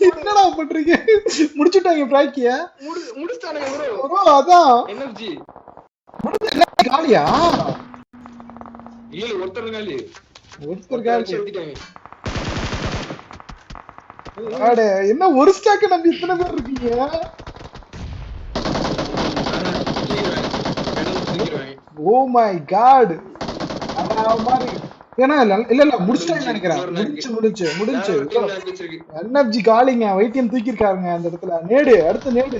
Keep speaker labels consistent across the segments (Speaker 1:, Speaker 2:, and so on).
Speaker 1: என்னடா பண்றீங்க? முடிச்சுட்டாங்க பிராக்கிய.
Speaker 2: முடிச்சிட்டானுங்க ப்ரோ.
Speaker 1: ப்ரோ அதான்
Speaker 2: என்எஃப்ஜி
Speaker 1: காலியா?
Speaker 2: இல்ல ஒருத்தர் காலி.
Speaker 1: ஒருத்தர் காலி.
Speaker 2: செத்துட்டாங்க.
Speaker 1: அட என்ன ஒரு ஸ்டாக் நம்பி இத்தனை பேர் இருக்கீங்க? Oh my God. ஏன்னா இல்ல முடிச்சிட்டாங்கன்னு நினைக்கிறேன். முடிச்சு என்எஃப்ஜி காலிங்க. வைத்தியம் தூக்கி இருக்காருங்க அந்த இடத்துல. நேடு அடுத்த நேடு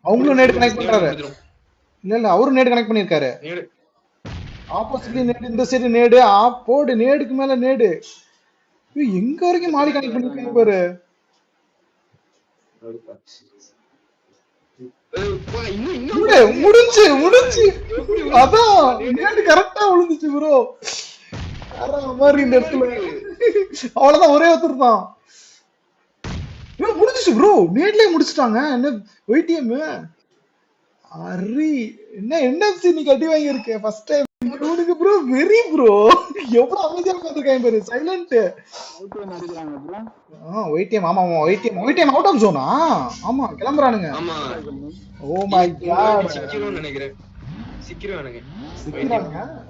Speaker 1: அவங்களும் நேடு கனெக்ட் பண்றாரு. இல்ல அவரும் நேடு கனெக்ட் பண்ணிருக்காரு. ஆப்போசிட்லி நேடு, இந்த சைடு நேடு. போடு நேடுக்கு மேல நேடு. எங்க வரைக்கும் மாலி கனெக்ட் பண்ணிருக்காங்க பாரு. முடிஞ்சு அதான் நேடு கரெக்டா விழுந்துச்சு ப்ரோ. மாதிரி இந்த இடத்துல அவ்வளவுதான். ஒரே ஒருத்தர் தான் முடிஞ்சிச்சு ப்ரோ. நேட்லயே முடிச்சுட்டாங்க. என்ன வைத்தியம் அரி என்ன என்எஃப்சி நீ கட்டி வாங்கி இருக்க ஃபர்ஸ்ட் டைம் இவனுக்கு ப்ரோ. வெரி ப்ரோ எவ்வளவு அமைதியா உட்கார்ந்திருக்காங்க பாரு. சைலண்ட் வைத்தியம். ஆமா வைத்தியம் அவுட் ஆஃப் ஜோனா. ஆமா கிளம்புறானுங்க. ஓ மை காட்
Speaker 2: நினைக்கிறேன் சிக்கிரானுங்க.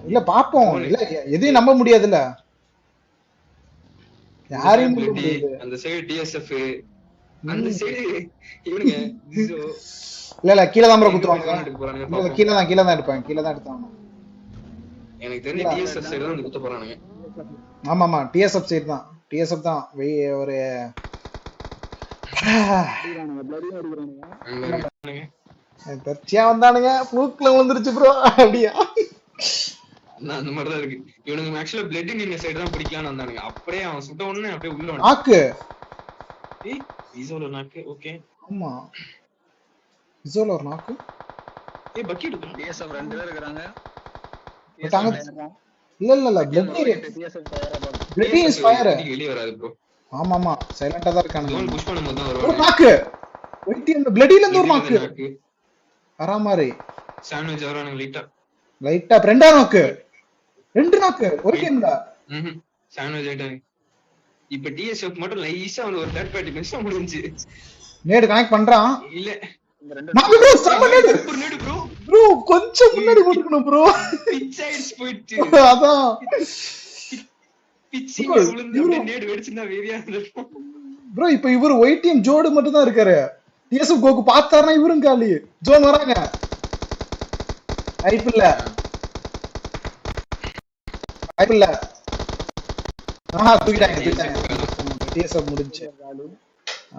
Speaker 1: இல்ல பாப்போம். இல்ல எதையும் நம்ப முடியாதுல்ல. யாரையும்
Speaker 2: அந்த சைடு டிஎஸ்எஃப் அந்த சைடு இவனுங்க
Speaker 1: இல்ல கீழ தான் ப்ரோ குத்துவாங்க. இல்ல கீழ தான் எடுப்பாங்க. கீழ தான் எடுத்தாங்க.
Speaker 2: எனக்கு தெரிஞ்சு டிஎஸ்எஃப் சைடு தான் குத்த போறானுங்க.
Speaker 1: ஆமா டிஎஸ்எஃப் சைடு தான். டிஎஸ்எஃப் தான் ஒரு தர்ச்சியா வந்தானுங்க. பூக்ல வந்துருச்சு ப்ரோ. அப்படியா
Speaker 2: அந்த மாதிரி தான் இருக்கு. இவனுங்க ஆக்சுவலா பிளட் இந்த சைடு தான் பிடிக்கலாம்னு வந்தானுங்க. அப்படியே அவன் சுட்ட உடனே அப்படியே உள்ள வந்து
Speaker 1: நாக்கு.
Speaker 2: இசோல நாக்கு. ஓகே
Speaker 1: ஆமா இசோல ஒரு நாக்கு.
Speaker 2: பக்கெட்
Speaker 3: டிஎஸ்எஃப் ரெண்டு பேர் இருக்காங்க.
Speaker 1: இல்ல பிளட் இஸ் ஃபயர்.
Speaker 2: வெளிய வராது ப்ரோ.
Speaker 1: ஆமா சைலண்டா தான் இருக்கானுங்க.
Speaker 2: ஜோன் புஷ் பண்ணும்போது தான் வருவாங்க.
Speaker 1: நாக்கு வைத்தியம் பிளட்ல இருந்து ஒரு நாக்கு வரா மாதிரி.
Speaker 2: சாண்ட்விச் வரானுங்க
Speaker 1: லைட்டா ரெண்டா நாக்கு. ரெண்டு நாக்கு ஓகேங்களா?
Speaker 2: சாண்ட்விச் ஆயிட்டாங்க. இப்ப டிஎஸ்எஃப் மட்டும் லைஸா வந்து ஒரு தேர்ட் பார்ட்டி மிஸ் முடிஞ்சு
Speaker 1: நேடு கனெக்ட் பண்றான்.
Speaker 2: இல்ல
Speaker 1: நாக்கு ப்ரோ சம நேடு. ப்ரோ கொஞ்சம் முன்னாடி போட்டுக்கணும் ப்ரோ.
Speaker 2: பிட்ச் ஆயிடுச்சு போயிடுச்சு.
Speaker 1: அதான்
Speaker 2: பிட்ச் விழுந்து நேடு வெடிச்சினா வேறியா இருக்கும்
Speaker 1: ப்ரோ. இப்ப இவரு ஒயிட் டீம் ஜோடு மட்டும் தான் இருக்காரு. டிஎஸ்எஃப் கோக்கு பார்த்தாருன்னா இவரும் காலி. ஜோன் வராங்க. ஐபிஎல்ல தூக்கிட்டாங்க. டிஎஸ்எஃப் முடிஞ்சு.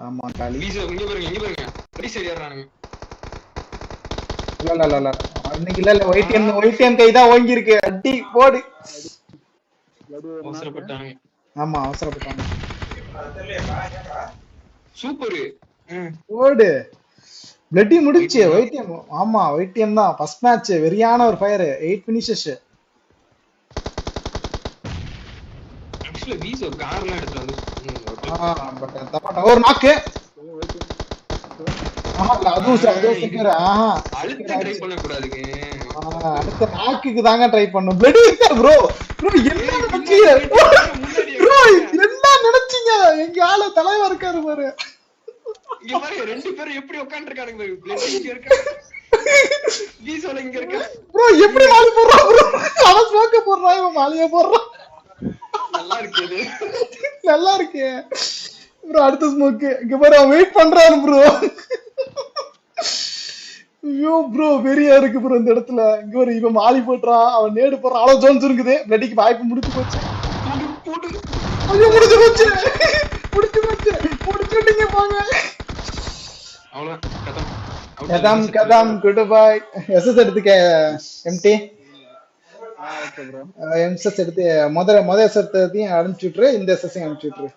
Speaker 1: ஆமா காலி.
Speaker 2: இங்க பாருங்க அடி சரி ஏறானுங்க.
Speaker 1: இல்ல இன்னைக்கு இல்ல ஒயிட் டீம் கை தான் ஓங்கி இருக்கு. அடி போடு.
Speaker 2: அவசரப்பட்டாங்க.
Speaker 1: ஆமா அவசரப்பட்டாங்க.
Speaker 2: சூப்பர்
Speaker 1: போடு. பிளட்டி முடிச்சு ஒயிட் டீம். ஆமா ஒயிட் டீம் தான் ஃபர்ஸ்ட் மேட்ச். வெரியான ஒரு ஃபயர். 8 ஃபினிஷஸ்.
Speaker 2: ஆக்சுவலி வீசோ கார்லாம் எடுத்து வந்து
Speaker 1: பட் தப்பா ஒரு நாக்கு. அதுவும் செக்கர்.
Speaker 2: அழுத்த ட்ரை பண்ண கூடாதுங்க.
Speaker 1: அடுத்த நாக்குக்கு தாங்க ட்ரை பண்ணும். பிளட் இருக்கா ப்ரோ. என்ன நினைச்சீங்க ப்ரோ? என்ன நினைச்சீங்க? எங்க ஆளு தலைவா இருக்காரு பாரு.
Speaker 2: இங்க பாருங்க ரெண்டு பேரும் எப்படி உட்கார்ந்திருக்கானுங்க பாரு. பிளட் இங்க இருக்கு. வீசோல இங்க இருக்கு.
Speaker 1: ப்ரோ எப்படி மாலி போடுறா ப்ரோ? அவன் ஸ்மோக்க போடுறா, இவன் மாலியா போடுறான். நல்லா இருக்கு ப்ரோ. அடுத்த ஸ்மோக் இங்க பாரு. அவன் வெயிட் பண்றாரு ப்ரோ. ஐயோ ப்ரோ வெறியா இருக்கு ப்ரோ இந்த இடத்துல. இங்க ஒரு இவன் மாலி போடுறான், அவன் நேடு போடுறான். அவ்வளவு ஜோன்ஸ் இருக்குது. பிளட்டிக்கு வாய்ப்பு முடிச்சு போச்சு. ஐயோ முடிச்சு போச்சு. முடிச்சுட்டீங்க போங்க. அவ்வளவுதான் கதம் குட் பை. எஸ்எஸ் எடுத்துக்க. எம்டி எம்எஸ் எடுத்து முதல் எஸ்எஸ்ஸையும் அனுப்பிச்சு விட்டுரு. இந்த எஸ்எஸ்ஸையும் அனுப்பிச்சு விட்டுரு.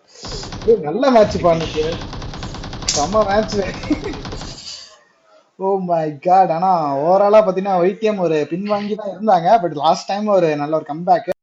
Speaker 1: நல்ல மேட்ச் பானுக்கு. செம்ம மேட்ச். O my God. ஆனா ஓவராலா பாத்தீங்கன்னா ஒயிட் டீம் ஒரு பின்வாங்கி தான் இருந்தாங்க. பட் லாஸ்ட் டைம் ஒரு நல்ல ஒரு கம்பேக்.